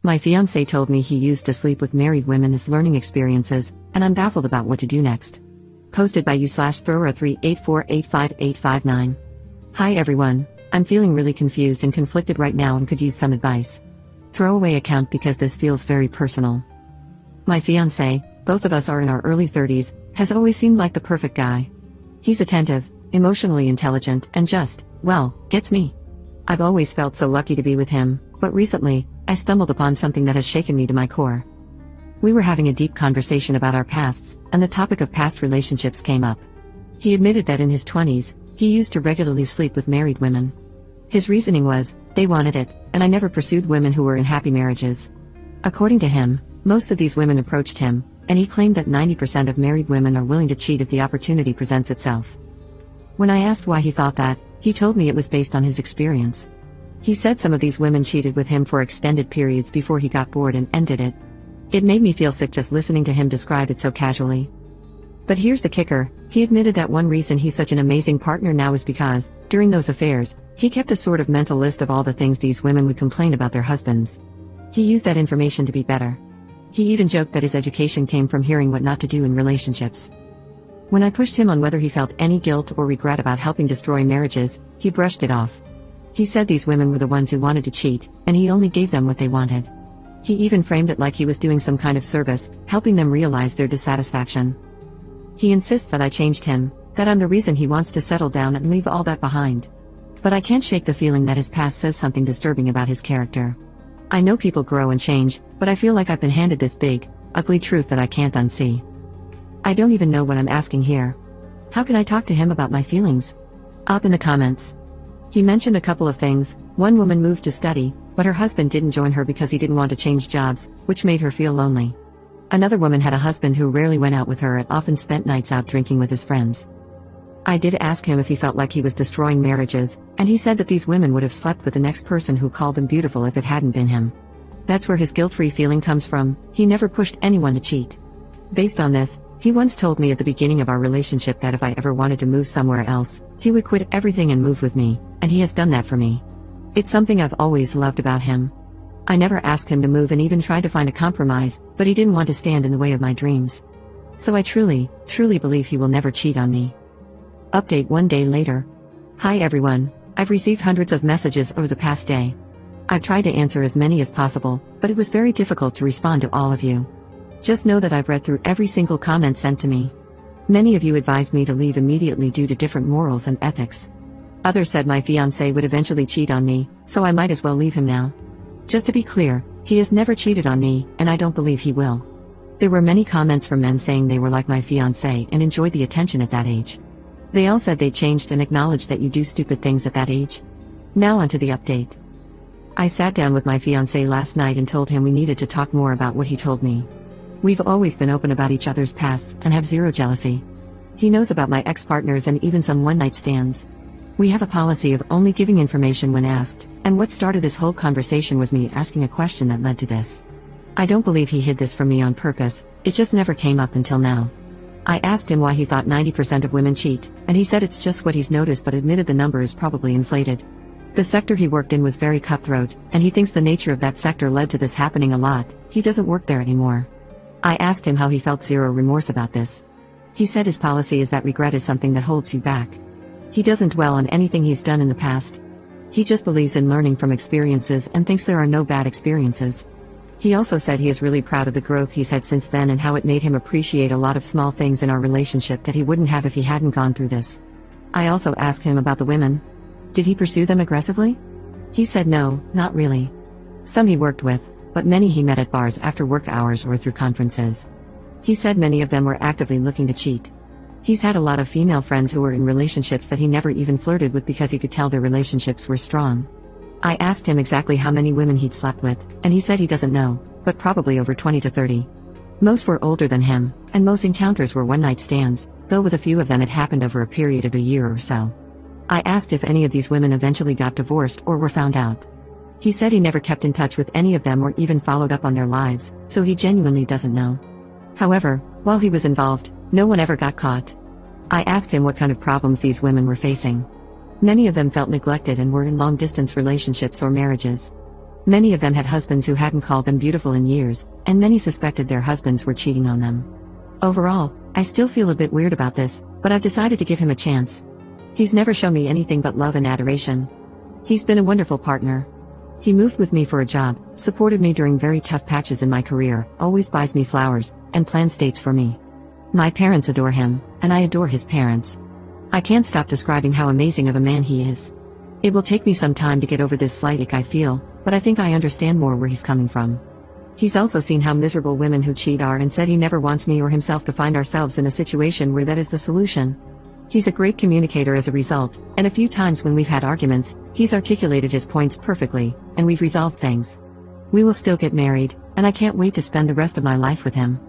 My fiance told me he used to sleep with married women as learning experiences, and I'm baffled about what to do next. Posted by you/Thrower384858559. Hi everyone, I'm feeling really confused and conflicted right now and could use some advice. Throwaway account because this feels very personal. My fiance, both of us are in our early 30s, has always seemed like the perfect guy. He's attentive, emotionally intelligent, and just, well, gets me. I've always felt so lucky to be with him, but recently, I stumbled upon something that has shaken me to my core. We were having a deep conversation about our pasts, and the topic of past relationships came up. He admitted that in his 20s, he used to regularly sleep with married women. His reasoning was, they wanted it, and I never pursued women who were in happy marriages. According to him, most of these women approached him, and he claimed that 90% of married women are willing to cheat if the opportunity presents itself. When I asked why he thought that, he told me it was based on his experience. He said some of these women cheated with him for extended periods before he got bored and ended it. It made me feel sick just listening to him describe it so casually. But here's the kicker, he admitted that one reason he's such an amazing partner now is because, during those affairs, he kept a sort of mental list of all the things these women would complain about their husbands. He used that information to be better. He even joked that his education came from hearing what not to do in relationships. When I pushed him on whether he felt any guilt or regret about helping destroy marriages, he brushed it off. He said these women were the ones who wanted to cheat, and he only gave them what they wanted. He even framed it like he was doing some kind of service, helping them realize their dissatisfaction. He insists that I changed him, that I'm the reason he wants to settle down and leave all that behind. But I can't shake the feeling that his past says something disturbing about his character. I know people grow and change, but I feel like I've been handed this big, ugly truth that I can't unsee. I don't even know what I'm asking here. How can I talk to him about my feelings? Up in the comments. He mentioned a couple of things. One woman moved to study, but her husband didn't join her because he didn't want to change jobs, which made her feel lonely. Another woman had a husband who rarely went out with her and often spent nights out drinking with his friends. I did ask him if he felt like he was destroying marriages, and he said that these women would have slept with the next person who called them beautiful if it hadn't been him. That's where his guilt-free feeling comes from. He never pushed anyone to cheat. Based on this, he once told me at the beginning of our relationship that if I ever wanted to move somewhere else, he would quit everything and move with me, and he has done that for me. It's something I've always loved about him. I never asked him to move and even tried to find a compromise, but he didn't want to stand in the way of my dreams. So I truly believe he will never cheat on me. Update 1 day later. Hi everyone, I've received hundreds of messages over the past day. I've tried to answer as many as possible, but it was very difficult to respond to all of you. Just know that I've read through every single comment sent to me. Many of you advised me to leave immediately due to different morals and ethics. Others said my fiancé would eventually cheat on me, so I might as well leave him now. Just to be clear, he has never cheated on me, and I don't believe he will. There were many comments from men saying they were like my fiancé and enjoyed the attention at that age. They all said they changed and acknowledged that you do stupid things at that age. Now onto the update. I sat down with my fiancé last night and told him we needed to talk more about what he told me. We've always been open about each other's pasts and have zero jealousy. He knows about my ex-partners and even some one-night stands. We have a policy of only giving information when asked, and what started this whole conversation was me asking a question that led to this. I don't believe he hid this from me on purpose, it just never came up until now. I asked him why he thought 90% of women cheat, and he said it's just what he's noticed but admitted the number is probably inflated. The sector he worked in was very cutthroat, and he thinks the nature of that sector led to this happening a lot. He doesn't work there anymore. I asked him how he felt zero remorse about this. He said his policy is that regret is something that holds you back. He doesn't dwell on anything he's done in the past. He just believes in learning from experiences and thinks there are no bad experiences. He also said he is really proud of the growth he's had since then and how it made him appreciate a lot of small things in our relationship that he wouldn't have if he hadn't gone through this. I also asked him about the women. Did he pursue them aggressively? He said no, not really. Some he worked with, but many he met at bars after work hours or through conferences. He said many of them were actively looking to cheat. He's had a lot of female friends who were in relationships that he never even flirted with because he could tell their relationships were strong. I asked him exactly how many women he'd slept with, and he said he doesn't know, but probably over 20 to 30. Most were older than him, and most encounters were one-night stands, though with a few of them it happened over a period of a year or so. I asked if any of these women eventually got divorced or were found out. He said he never kept in touch with any of them or even followed up on their lives, so he genuinely doesn't know. However, while he was involved, no one ever got caught. I asked him what kind of problems these women were facing. Many of them felt neglected and were in long-distance relationships or marriages. Many of them had husbands who hadn't called them beautiful in years, and many suspected their husbands were cheating on them. Overall, I still feel a bit weird about this, but I've decided to give him a chance. He's never shown me anything but love and adoration. He's been a wonderful partner. He moved with me for a job, supported me during very tough patches in my career, always buys me flowers, and plans dates for me. My parents adore him, and I adore his parents. I can't stop describing how amazing of a man he is. It will take me some time to get over this slight ick I feel, but I think I understand more where he's coming from. He's also seen how miserable women who cheat are and said he never wants me or himself to find ourselves in a situation where that is the solution. He's a great communicator as a result, and a few times when we've had arguments, he's articulated his points perfectly, and we've resolved things. We will still get married, and I can't wait to spend the rest of my life with him.